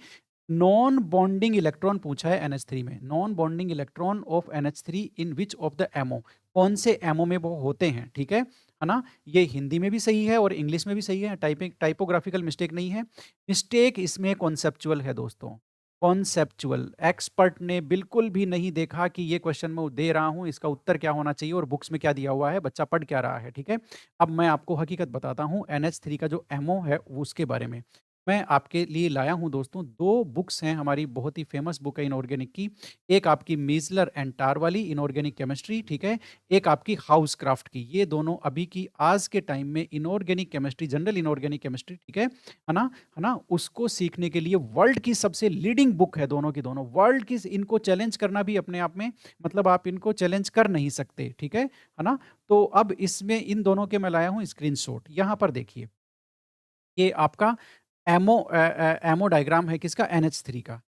नॉन बॉन्डिंग इलेक्ट्रॉन पूछा है NH3 में। Non bonding electron of NH3 in which of the MO? कौन से एमओ में वो होते हैं, ठीक है ना? ये हिंदी में भी सही है और इंग्लिश में भी सही है, टाइपोग्राफिकल मिस्टेक नहीं है। मिस्टेक इसमें कॉन्सेप्चुअल है दोस्तों। कॉन्सेप्चुअल एक्सपर्ट ने बिल्कुल भी नहीं देखा कि ये क्वेश्चन मैं दे रहा हूँ, इसका उत्तर क्या होना चाहिए और बुक्स में क्या दिया हुआ है, बच्चा पढ़ क्या रहा है, ठीक है? अब मैं आपको हकीकत बताता हूँ NH3 का जो एमओ है वो उसके बारे में। मैं आपके लिए लाया हूँ दोस्तों 2 बुक्स हैं हमारी बहुत ही फ़ेमस बुक है इनऑर्गेनिक की। एक आपकी मीज़लर एंड टार वाली इनऑर्गेनिक केमिस्ट्री, ठीक है? एक आपकी हाउसक्राफ्ट की। ये दोनों अभी की आज के टाइम में inorganic chemistry, general inorganic chemistry, ठीक है ना? है ना? उसको सीखने के लिए वर्ल्ड की सबसे लीडिंग बुक है दोनों की दोनों। वर्ल्ड की इनको चैलेंज करना भी अपने आप में मतलब आप इनको चैलेंज कर नहीं सकते, ठीक है ना? तो अब इसमें इन दोनों के मैं लाया हूँ स्क्रीनशॉट। यहाँ पर देखिए, ये आपका एमओ डायग्राम है किसका? NH3 का।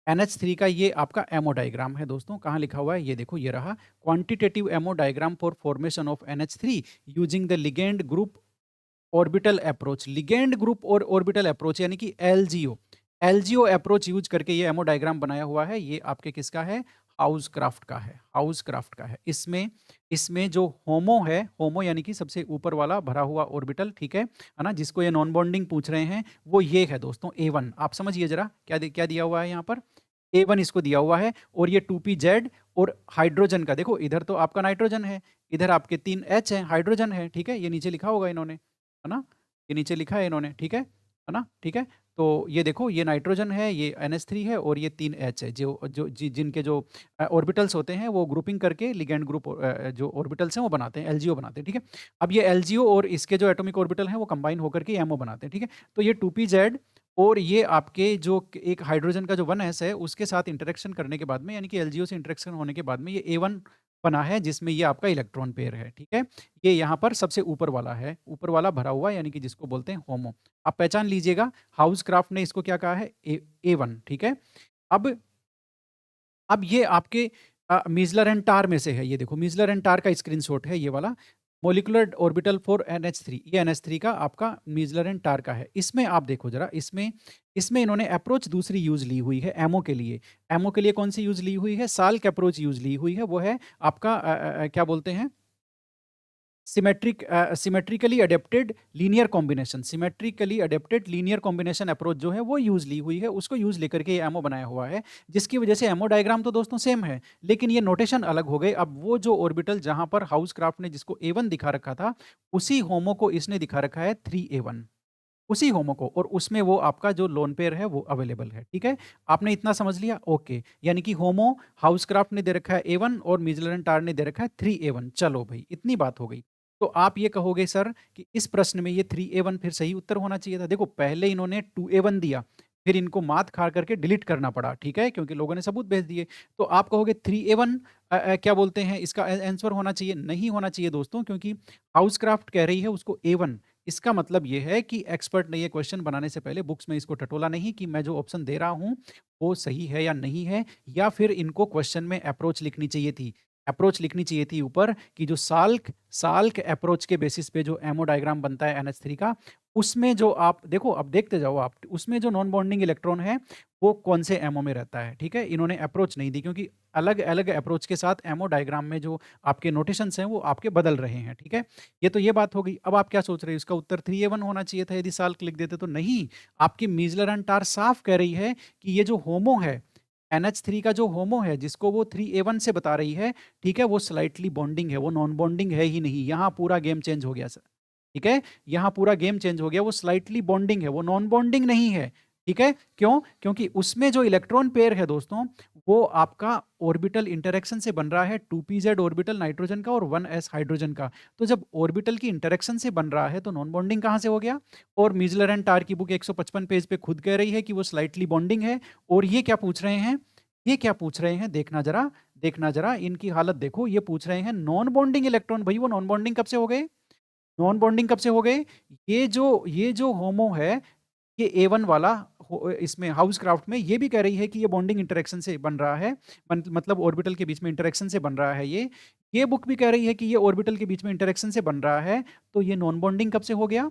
NH3 का ये आपका एमओ डायग्राम है दोस्तों। कहाँ लिखा हुआ है? ये देखो ये रहा। Quantitative ammo diagram for formation of NH3 using the ligand group orbital approach. Ligand group और ऑर्बिटल अप्रोच यानी कि एलजीओ। एलजीओ अप्रोच यूज करके ये एमओ डायग्राम बनाया हुआ है। ये आपके किसका है? हाउसक्राफ्ट का है। हाउसक्राफ्ट का है। इसमें इसमें जो होमो है, होमो यानी कि सबसे ऊपर वाला भरा हुआ ऑर्बिटल, ठीक है ना? जिसको ये नॉन बॉन्डिंग पूछ रहे हैं, वो ये है दोस्तों A1। आप समझिए जरा क्या दिया हुआ है यहाँ पर? A1 इसको दिया हुआ है और ये 2pZ और हाइड्रोजन का देखो, इधर तो आपका नाइट्रोजन है, इधर आपके 3 H हैं, हाइड्रोजन है, ठीक है? ये नीचे लिखा होगा इन्होंने, है ना? ये नीचे लिखा है इन्होंने, ठीक है ना? ठीक है? तो ये देखो ये नाइट्रोजन है, ये NH3 है और ये 3 H है, जो जो जि जिनके जो ऑर्बिटल्स होते हैं वो ग्रुपिंग करके लिगैंड ग्रुप जो ऑर्बिटल्स हैं वो बनाते हैं, एलजीओ बनाते हैं, ठीक है? अब ये एलजीओ और इसके जो एटॉमिक ऑर्बिटल हैं वो कंबाइन होकर के एमओ बनाते हैं, ठीक है? तो ये 2pZ और ये आपके जो एक हाइड्रोजन का जो 1s है उसके साथ इंटरेक्शन करने के बाद में यानी कि एलजीओ से इंटरेक्शन होने के बाद में ये A1 बना है जिसमें ये आपका इलेक्ट्रॉन पेयर है, ठीक है? ये यहाँ पर सबसे ऊपर वाला है, ऊपर वाला भरा हुआ यानी कि जिसको बोलते हैं होमो। आप पहचान लीजिएगा, हाउसक्राफ्ट ने इसको क्या कहा है? A1, ठीक है? अब अब ये आपके मीज़लर एंड टार में से है, ये देखो मीज़लर एंड टार का स्क्रीनशॉट है ये वाला। मॉलिक्यूलर ऑर्बिटल फॉर NH3, ये NH3 का आपका मीज़लर एंड टार का है। इसमें आप देखो ज़रा, इसमें इसमें इन्होंने अप्रोच दूसरी यूज़ ली हुई है एमओ के लिए। एमओ के लिए कौन-सी यूज़ ली हुई है? साल्क अप्रोच यूज़ ली हुई है, वो है आपका क्या बोलते हैं? Symmetrically adapted linear combination. Symmetrically adapted linear combination approach जो है वो यूज़ ली हुई है, उसको यूज़ लेकर के ये एमओ बनाया हुआ है, जिसकी वजह से एमओ डायग्राम तो दोस्तों सेम है, लेकिन ये नोटेशन अलग हो गए। अब वो जो ऑर्बिटल जहाँ पर हाउसक्राफ्ट ने जिसको A1 दिखा रखा था, उसी होमो को इसने दिखा रखा है 3A1, उसी होमो को, और उसमें वो आपका जो लोन पेयर है वो अवेलेबल है, ठीक है? आपने इतना समझ लिया? ओके। यानी कि होमो हाउसक्राफ्ट ने दे रखा है A1 और मीज़लर टार ने दे रखा है 3A1। चलो भई, इतनी बात हो गई। तो आप ये कहोगे सर कि इस प्रश्न में ये 3A1 फिर सही उत्तर होना चाहिए था। देखो पहले इन्होंने 2A1 दिया, फिर इनको मात खा करके डिलीट करना पड़ा, ठीक है? क्योंकि लोगों ने सबूत भेज दिए। तो आप कहोगे 3A1 क्या बोलते हैं इसका आंसर होना चाहिए? नहीं होना चाहिए दोस्तों, क्योंकि हाउसक्राफ्ट कह रही है उसको A1। इसका मतलब ये है कि एक्सपर्ट ने ये क्वेश्चन बनाने से पहले बुक्स में इसको टटोला नहीं कि मैं जो ऑप्शन दे रहा हूँ, वो सही है या नहीं है, या फिर इनको क्वेश्चन में अप्रोच लिखनी चाहिए थी। अप्रोच लिखनी चाहिए थी ऊपर कि जो साल्क साल्क अप्रोच के बेसिस पे जो एमो डायग्राम बनता है NH3 का, उसमें जो आप देखो, अब देखते जाओ आप, उसमें जो नॉन बॉन्डिंग इलेक्ट्रॉन है, वो कौन से एमओ में रहता है, ठीक है? इन्होंने अप्रोच नहीं दी, क्योंकि अलग-अलग अप्रोच के साथ एमओ डायग्राम में जो आपके नोटेशंस हैं, वो आपके बदल रहे हैं, ठीक है? ये तो ये बात हो गई। अब आप क्या सोच रहे हो? इसका उत्तर 3A1 होना चाहिए था, यदि साल्क लिख देते तो। नहीं, आपकी मीज़लर एंड टार साफ कह रही है कि ये जो होमो है, NH3 का जो होमो है, जिसको वो 3A1 से बता रही है, ठीक है? वो स्लाइटली बॉन्डिंग है, वो नॉन बॉन्डिंग है ही नहीं। यहाँ पूरा गेम चेंज हो गया सर, ठीक है? यहाँ पूरा गेम चेंज हो गया, वो स्लाइटली बॉन्डिंग है, वो नॉन बॉन्डिंग नहीं है, ठीक है? क्यों? क्योंकि उसमें जो इलेक्ट्रॉन पेयर है दोस्तों, वो आपका ऑर्बिटल इंटरैक्शन से बन रहा है, 2pz ऑर्बिटल नाइट्रोजन का और 1s हाइड्रोजन का। तो जब ऑर्बिटल की इंटरैक्शन से बन रहा है, तो नॉन बॉन्डिंग कहाँ से हो गया? और मीज़लर एंड टार की बुक 155 पेज पे खुद कह रही है कि वो स्लाइटली बॉन्डिंग है। और ये क्या पूछ रहे हैं? ये क्या पूछ रहे हैं? देखना ज़रा, इनकी हालत देखो। ये पूछ रहे हैं नॉन बॉन्डिंग इलेक्ट्रॉन। भई वो नॉन बॉन्डिंग कब से हो गए? नॉन बॉन्डिंग कब से हो गए? ये जो होमो है, ये A1 वाला इसमें हाउसक्राफ्ट में ये भी कह रही है कि ये बॉन्डिंग इंटरैक्शन से बन रहा है, मतलब ऑर्बिटल के बीच में इंटरैक्शन से बन रहा है ये। ये बुक भी कह रही है कि ये ऑर्बिटल के बीच में इंटरैक्शन से बन रहा है, तो ये नॉन बॉन्डिंग कब से हो गया?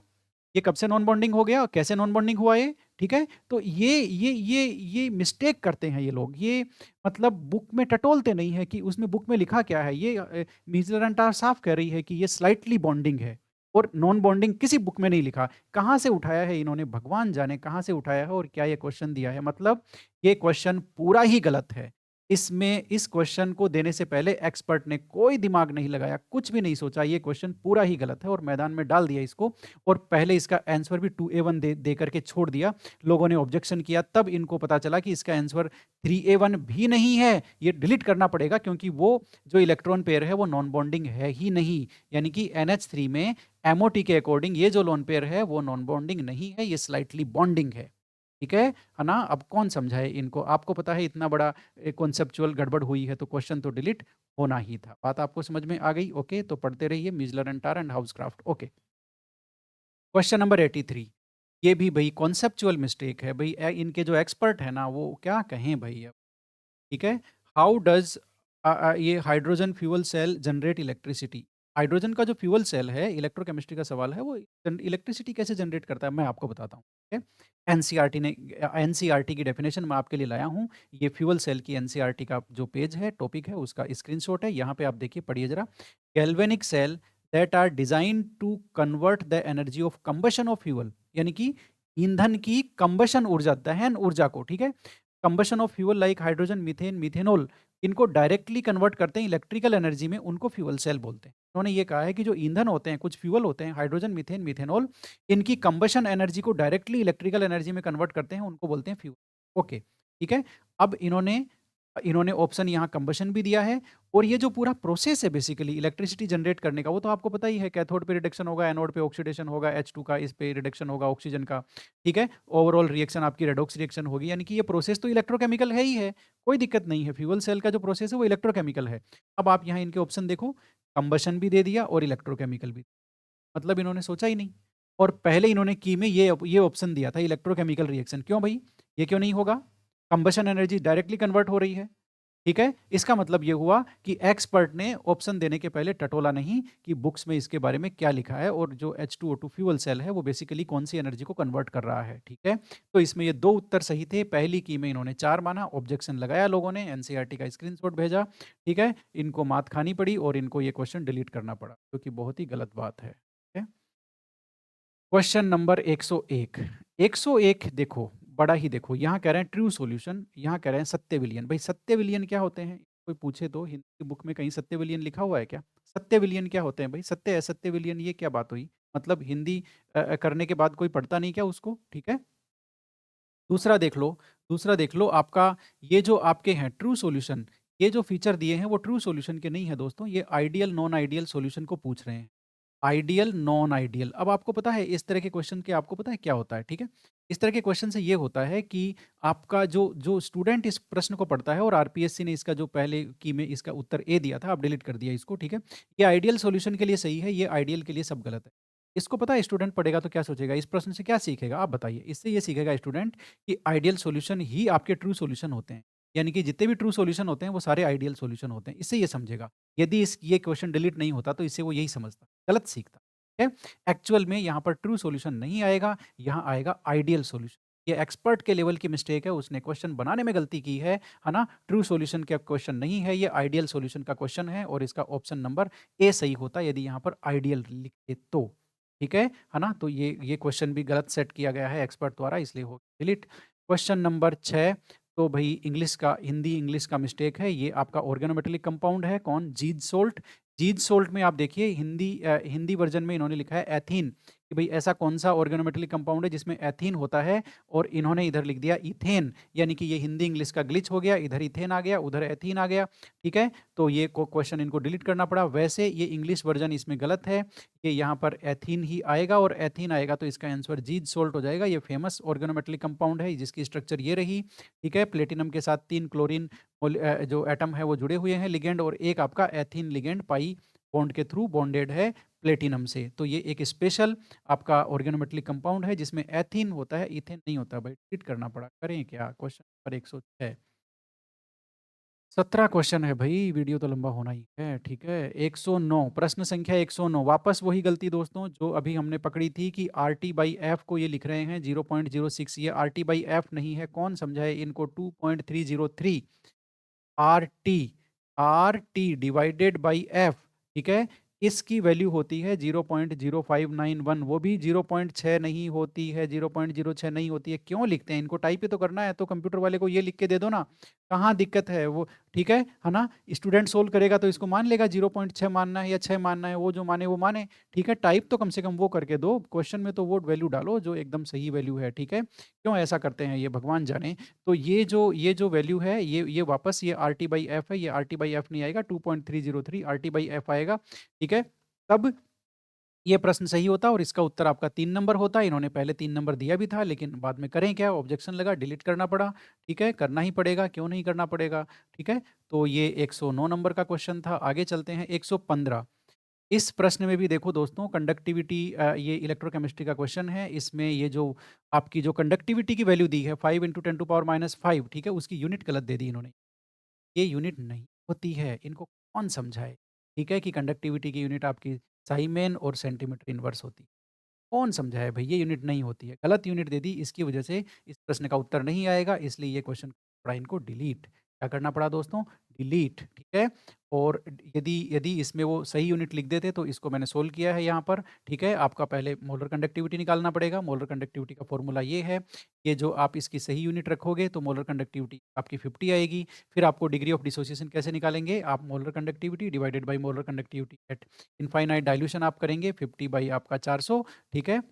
ये कब से नॉन बॉन्डिंग हो गया? कैसे नॉन बॉन्डिंग हुआ ये? ठीक है? तो ये मिस्टेक करते हैं ये लोग। ये मतलब बुक में टटोलते नहीं है कि उसमें बुक में लिखा क्या है। ये मीज़लर एंड टार साफ कह रही है कि ये स्लाइटली बॉन्डिंग है, और नॉन बॉन्डिंग किसी बुक में नहीं लिखा। कहाँ से उठाया है इन्होंने, भगवान जाने कहाँ से उठाया है और क्या ये क्वेश्चन दिया है। मतलब ये क्वेश्चन पूरा ही गलत है। इसमें इस क्वेश्चन को देने से पहले एक्सपर्ट ने कोई दिमाग नहीं लगाया, कुछ भी नहीं सोचा। ये क्वेश्चन पूरा ही गलत है और मैदान में डाल दिया इसको, और पहले इसका आंसर भी 2A1 दे करके छोड़ दिया। लोगों ने ऑब्जेक्शन किया, तब इनको पता चला कि इसका आंसर 3A1 भी नहीं है, ये डिलीट करना पड़ेगा, क्योंकि वो जो इलेक्ट्रॉन पेयर है वो नॉन बॉन्डिंग है ही नहीं। यानी कि NH3 में MOT के अकॉर्डिंग ये जो लोन पेयर है वो नॉन बॉन्डिंग नहीं है, ये स्लाइटली बॉन्डिंग है। ठीक है ना? अब कौन समझाए इनको? आपको पता है इतना बड़ा कॉन्सेप्चुअल गड़बड़ हुई है, तो क्वेश्चन तो डिलीट होना ही था। बात आपको समझ में आ गई? ओके, तो पढ़ते रहिए Miessler and Tarr and Housecroft. Okay, question number 83। ये भी भई कॉन्सेप्चुअल मिस्टेक है भई। इनके जो एक्सपर्ट है ना, वो क्या कहें भई अब। ठीक है? हाउ डज़ ये hydrogen fuel sale generate electricity? Hydrogen का जो फ्यूल सेल है, इलेक्ट्रोकेमिस्ट्री का सवाल है, वो इलेक्ट्रिसिटी कैसे जनरेट करता है, मैं आपको बताता हूँ। ठीक है? एनसीईआरटी की डेफिनेशन मैं आपके लिए लाया हूँ। ये फ्यूल सेल की एनसीईआरटी का जो पेज है, टॉपिक है, उसका स्क्रीनशॉट है। यहाँ पे आप देखिए, पढ़िए ज़रा। Galvanic cell that are designed to convert the energy of combustion of fuel, यानी कि ईंधन की कंबशन ऊर्जा, दहन ऊर्जा को, ठीक है? Combustion of fuel like hydrogen, methane, methanol, इनको डायरेक्टली कन्वर्ट करते हैं इलेक्ट्रिकल एनर्जी में, उनको फ्यूल सेल बोलते हैं। उन्होंने ये कहा है कि जो ईंधन होते हैं, कुछ फ्यूल होते हैं, हाइड्रोजन, मीथेन, मिथेनॉल, इनकी कंबशन एनर्जी को डायरेक्टली इलेक्ट्रिकल एनर्जी में कन्वर्ट करते हैं, उनको बोलते हैं फ्यूल। ओके, ठीक है। अब इन्होंने इन्होंने ऑप्शन यहाँ कंबशन भी दिया है, और ये जो पूरा प्रोसेस है बेसिकली इलेक्ट्रिसिटी जनरेट करने का, वो तो आपको पता ही है। कैथोड पे रिडक्शन होगा, एनोड पे ऑक्सीडेशन होगा, H2 का, इस पे रिडक्शन होगा ऑक्सीजन का, ठीक है? ओवरऑल रिएक्शन आपकी रेडॉक्स रिएक्शन होगी, यानी कि ये प्रोसेस तो इलेक्ट्रोकेमिकल है ही है, कोई दिक्कत नहीं है। फ्यूल सेल का जो प्रोसेस है वो इलेक्ट्रोकेमिकल है। अब आप यहाँ इनके ऑप्शन देखो, कंबशन भी दे दिया और इलेक्ट्रोकेमिकल भी। मतलब इन्होंने सोचा ही नहीं, और पहले इन्होंने की में ये ऑप्शन दिया था इलेक्ट्रोकेमिकल रिएक्शन। क्यों भाई, ये क्यों नहीं होगा? कंबशन एनर्जी डायरेक्टली कन्वर्ट हो रही है, ठीक है? इसका मतलब ये हुआ कि एक्सपर्ट ने ऑप्शन देने के पहले टटोला नहीं कि बुक्स में इसके बारे में क्या लिखा है, और जो H2O2 फ्यूल सेल है वो बेसिकली कौन सी एनर्जी को कन्वर्ट कर रहा है, ठीक है? तो इसमें ये 2 उत्तर सही थे। पहली की में इन्होंने 4 माना, ऑब्जेक्शन लगाया लोगों ने, एनसीईआरटी का स्क्रीनशॉट भेजा, ठीक है? इनको मात खानी पड़ी और इनको ये क्वेश्चन डिलीट करना पड़ा, जो कि बहुत ही गलत बात है, ठीक है? Question number 101। 101 देखो, बड़ा ही देखो, यहाँ कह रहे हैं ट्रू सॉल्यूशन, यहाँ कह रहे हैं सत्य विलयन। भाई सत्य विलयन क्या होते हैं? कोई पूछे तो हिंदी की बुक में कहीं सत्य विलयन लिखा हुआ है क्या? सत्य विलयन क्या होते हैं भाई? सत्य असत्य विलयन, ये क्या बात हुई? मतलब हिंदी करने के बाद कोई पढ़ता नहीं क्या उसको? ठीक है? दूसरा देख लो, दूसरा देख लो आपका, ये जो आपके हैं ट्रू सॉल्यूशन, ये जो फीचर दिए हैं वो ट्रू सॉल्यूशन के नहीं है दोस्तों, ये आइडियल नॉन आइडियल सॉल्यूशन को पूछ रहे हैं। Ideal, non ideal. अब आपको पता है इस तरह के क्वेश्चन के आपको पता है क्या होता है, ठीक है? इस तरह के क्वेश्चन से ये होता है कि आपका जो जो स्टूडेंट इस प्रश्न को पढ़ता है और आरपीएससी ने इसका जो पहले की में इसका उत्तर ए दिया था, अब डिलीट कर दिया इसको, ठीक है? ये आइडियल सॉल्यूशन के लिए सही है, ये आइडियल के लिए सब गलत है। इसको पता है स्टूडेंट पढ़ेगा तो क्या सोचेगा? इस प्रश्न से क्या सीखेगा? आप बताइए। इससे ये सीखेगा स्टूडेंट कि आइडियल सॉल्यूशन ही आपके ट्रू सॉल्यूशन होते हैं। यानी कि जितने भी ट्रू सॉल्यूशन होते हैं वो सारे आइडियल सॉल्यूशन होते हैं। इससे ये समझेगा। यदि इस ये क्वेश्चन डिलीट नहीं होता तो इससे वो यही समझता, गलत सीखता। है। एक्चुअल में यहाँ पर ट्रू सॉल्यूशन नहीं आएगा, यहाँ आएगा आइडियल सॉल्यूशन। ये एक्सपर्ट के लेवल की मिस्टेक है, उसने क्वेश्चन बनाने में गलती की है ना? ट्रू सॉल्यूशन का क्वेश्चन नहीं है, ये आइडियल सॉल्यूशन का क्वेश्चन है और इसका ऑप्शन नंबर ए सही होता यदि यहाँ पर आइडियल लिखते तो। ठीक है ना? तो ये क्वेश्चन भी गलत सेट किया गया है एक्सपर्ट द्वारा, इसलिए हो डिलीट। क्वेश्चन नंबर 6, तो भई इंग्लिश का हिंदी इंग्लिश का मिस्टेक है, ये आपका ऑर्गेनोमेटेलिक कंपाउंड है, कौन? जीद सोल्ट। जीद सोल्ट में आप देखिए हिंदी वर्जन में इन्होंने लिखा है एथीन, कि भई ऐसा कौन-सा ऑर्गेनोमेटेलिक कंपाउंड है जिसमें एथीन होता है और इन्होंने इधर लिख दिया इथेन, यानी कि ये हिंदी इंग्लिश का ग्लिच हो गया, इधर इथेन आ गया, उधर एथीन आ गया, ठीक है? तो ये क्वेश्चन इनको डिलीट करना पड़ा। वैसे ये इंग्लिश वर्जन इसमें गलत है, ये यहाँ पर एथीन ही आएगा और एथीन आएगा तो इसका आंसर जीद सोल्ट हो जाएगा। ये फेमस ऑर्गेनोमेटेलिक कंपाउंड है जिसकी स्ट्रक्चर ये रही, ठीक है? प्लेटिनम के साथ 3 क्लोरीन जो एटम है वो जुड़े हुए हैं लिगैंड, और एक आपका एथीन लिगैंड पाई बॉन्ड के थ्रू बॉन्डेड है प्लेटिनम से। तो ये एक स्पेशल आपका ऑर्गेनोमेटेलिक कंपाउंड है जिसमें एथीन होता है, इथेन नहीं होता भाई, डिलीट करना पड़ा। करें क्या? Question number 106। 17 क्वेश्चन है भई, वीडियो तो लंबा होना ही है, ठीक है? 109 प्रश्न संख्या 109, वापस वही गलती दोस्तों जो अभी हमने पकड़ी थी कि RT/F को ये लिख रहे हैं 0.06, ये RT/F नहीं है, कौन समझाए इनको? 2.303 RT, RT divided by F, ठीक है? इसकी वैल्यू होती है 0.0591, वो भी 0.6 नहीं होती है, 0.06 नहीं होती है। क्यों लिखते हैं? इनको टाइप ही तो करना है, तो कंप्यूटर वाले को ये लिख के दे दो ना, कहाँ दिक्कत है? वो ठीक है ना? स्टूडेंट सोल्व करेगा तो इसको मान लेगा 0.6 मानना है या 6 मानना है, वो जो माने वो माने, ठीक है? टाइप तो कम से कम वो करके दो, क्वेश्चन में तो वो वैल्यू डालो जो एकदम सही वैल्यू है, ठीक है? क्यों ऐसा करते हैं ये भगवान जाने। तो ये जो वैल्यू है ये वापस ये RT/F है, ये RT/F नहीं आएगा, 2.303 RT/F आएगा, ठीक है? तब ये प्रश्न सही होता और इसका उत्तर आपका 3 नंबर होता। इन्होंने पहले 3 नंबर दिया भी था, लेकिन बाद में करें क्या? ऑब्जेक्शन लगा, डिलीट करना पड़ा, ठीक है? करना ही पड़ेगा, क्यों नहीं करना पड़ेगा, ठीक है? तो ये 109 नंबर का क्वेश्चन था। आगे चलते हैं 115। इस प्रश्न में भी देखो दोस्तों कंडक्टिविटी, ये इलेक्ट्रोकेमिस्ट्री का क्वेश्चन है। इसमें ये जो आपकी जो कंडक्टिविटी की वैल्यू दी है 5 × 10⁻⁵, ठीक है? उसकी यूनिट गलत दे दी इन्होंने। ये यूनिट नहीं होती है, इनको कौन समझाए? ठीक है? कि कंडक्टिविटी की यूनिट आपकी साइमेन और सेंटीमीटर इनवर्स होती है। कौन समझाए भई, ये यूनिट नहीं होती है, गलत यूनिट दे दी, इसकी वजह से इस प्रश्न का उत्तर नहीं आएगा, इसलिए ये क्वेश्चन पड़ा इनको डिलीट। क्या करना पड़ा दोस्तों? डिलीट, ठीक है? और यदि यदि इसमें वो सही यूनिट लिख देते तो इसको मैंने सोल्व किया है यहाँ पर, ठीक है? आपका पहले मोलर कंडक्टिविटी निकालना पड़ेगा, मोलर कंडक्टिविटी का फ़ॉर्मूला ये है, ये जो आप इसकी सही यूनिट रखोगे तो मोलर कंडक्टिविटी आपकी 50 आएगी, फिर आपको डिग्री ऑफ डिसोसिएशन कैसे निकालेंगे? आप molar conductivity divided by molar conductivity eight infinite dilution आप करेंगे, 50 बाई आपका 400, ठीक है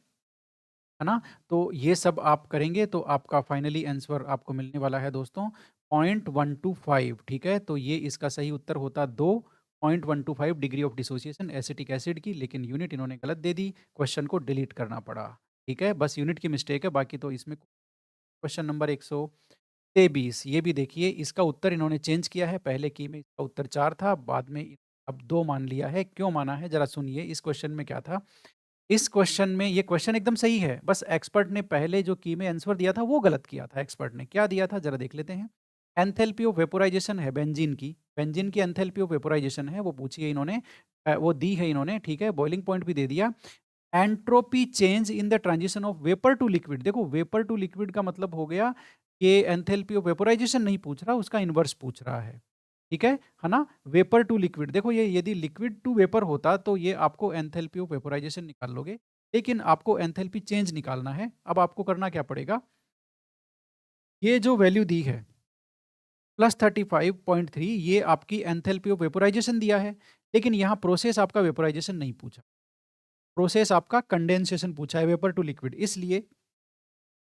ना? तो ये सब आप करेंगे तो आपका फाइनली आंसर आपको मिलने वाला है दोस्तों 0.125, ठीक है? तो ये इसका सही उत्तर होता 2.125 degree of dissociation acetic acid की, लेकिन यूनिट इन्होंने गलत दे दी, क्वेश्चन को डिलीट करना पड़ा, ठीक है? बस यूनिट की मिस्टेक है, बाकी तो इसमें क्वेश्चन नंबर 123, ये भी देखिए इसका उत्तर इन्होंने चेंज किया है, पहले की में इसका उत्तर 4 था, बाद में अब 2 मान लिया है, क्यों माना है? ज़रा सुनिए इस क्वेश्चन में क्या था? इस क्वेश्चन में ये क्वेश्चन एकदम सही है, बस एक्सपर्ट ने पहले जो की में आंसर दिया था वो गलत किया था एक्सपर्ट ने। क्या दिया था ज़रा देख लेते हैं। एंथैल्पी ऑफ वेपोराइज़ेशन है बेंजीन की एंथैल्पी ऑफ वेपोराइज़ेशन है, वो पूछी है इन्होंने, वो दी है इन्होंने, ठीक है? बॉइलिंग पॉइंट भी दे दिया। Entropy change in the transition of vapour to liquid, देखो वेपर टू लिक्विड का मतलब हो गया, ये एंथैल्पी ऑफ वेपोराइज़ेशन नहीं पूछ रहा, उसका इन्वर्स पूछ रहा है। ठीक है ना? वेपर टू लिक्विड, देखो ये यदि लिक्विड टू वेपर होता तो ये आपको एंथैल्पी ऑफ वेपोराइज़ेशन निकाल लोगे, लेकिन आपको एंथैल्पी चेंज निकालना है। अब आपको करना क्या पड़ेगा? ये जो वैल्यू दी है +35.3, ये आपकी एंथैल्पी ऑफ वेपोराइज़ेशन दिया है, लेकिन यहाँ प्रोसेस आपका वेपोराइज़ेशन नहीं पूछा। प्रोसेस आपका कंडेंसेशन पूछा है, वेपर टू लिक्विड, इसलिए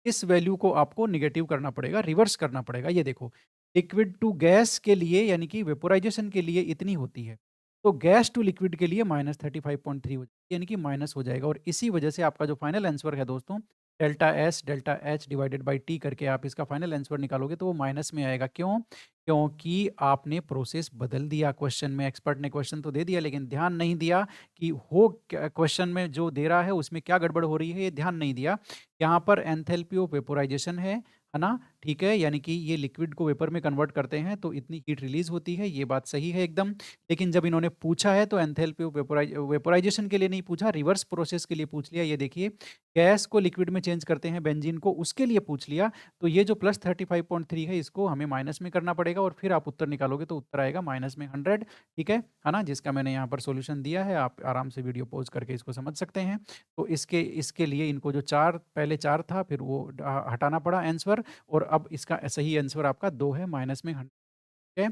इस वैल्यू को आपको नेगेटिव करना पड़ेगा, रिवर्स करना पड़ेगा। ये देखो, लिक्विड टू गैस के लिए यानी कि वेपोराइज़ेशन के लिए इतनी होती है। तो गैस टू लिक्विड के लिए -35.3 हो यानी कि माइनस हो जाएगा और इसी वजह से आपका जो फाइनल आंसर है दोस्तों, delta S delta H divided by T करके आप इसका फाइनल आंसर निकालोगे तो वो माइनस में आएगा। क्यों? क्योंकि आपने प्रोसेस बदल दिया क्वेश्चन में। एक्सपर्ट ने क्वेश्चन तो दे दिया लेकिन ध्यान नहीं दिया कि हो क्या क्वेश्चन में जो दे रहा है उसमें क्या गड़बड़ हो रही है, ये ध्यान नहीं दिया। यहाँ पर एंथैल्पी ऑफ वेपोराइजेशन है ना? ठीक है, यानी कि ये लिक्विड को वेपर में कन्वर्ट करते हैं तो इतनी हीट रिलीज़ होती है, ये बात सही है एकदम। लेकिन जब इन्होंने पूछा है तो एंथैल्पी ऑफ वेपोराइजेशन के लिए नहीं पूछा, रिवर्स प्रोसेस के लिए पूछ लिया। ये देखिए, गैस को लिक्विड में चेंज करते हैं बेंजीन को, उसके लिए पूछ लिया। तो ये जो प्लस 35.3 है इसको हमें माइनस में करना पड़ेगा और फिर आप उत्तर निकालोगे तो उत्तर आएगा माइनस में 100। ठीक है ना? जिसका मैंने यहाँ पर सॉल्यूशन दिया है, आप आराम से वीडियो पॉज़ करके इसको समझ सकते हैं। तो इसके इसके लिए इनको जो 4 पहले 4 था फिर वो हटाना पड़ा आंसर और अब इसका सही आंसर आपका 2 है, माइनस में 100 है।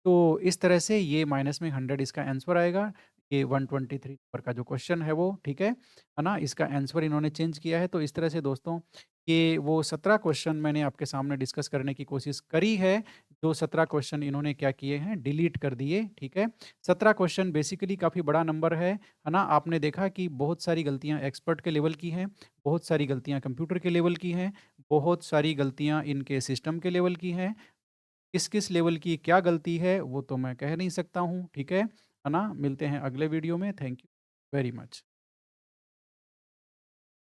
तो इस तरह से ये माइनस में 100 इसका आंसर आएगा। ये 123 नंबर का जो क्वेश्चन है वो, ठीक है ना? इसका आंसर इन्होंने चेंज किया है। तो इस तरह से दोस्तों ये वो 17 क्वेश्चन मैंने आपके सामने डिस्कस करने की कोशिश करी है। जो 17 क्वेश्चन इन्होंने क्या किए हैं, डिलीट कर दिए, ठीक है? 17 क्वेश्चन बेसिकली काफ़ी बड़ा नंबर है ना? आपने देखा कि बहुत सारी गलतियाँ एक्सपर्ट के लेवल की हैं, बहुत सारी गलतियाँ कंप्यूटर के लेवल की हैं, बहुत सारी गलतियाँ इनके सिस्टम के लेवल की हैं। किस-किस लेवल की क्या गलती है, वो तो मैं कह नहीं सकता हूँ, ठीक है? ना? मिलते हैं अगले वीडियो में। Thank you very much.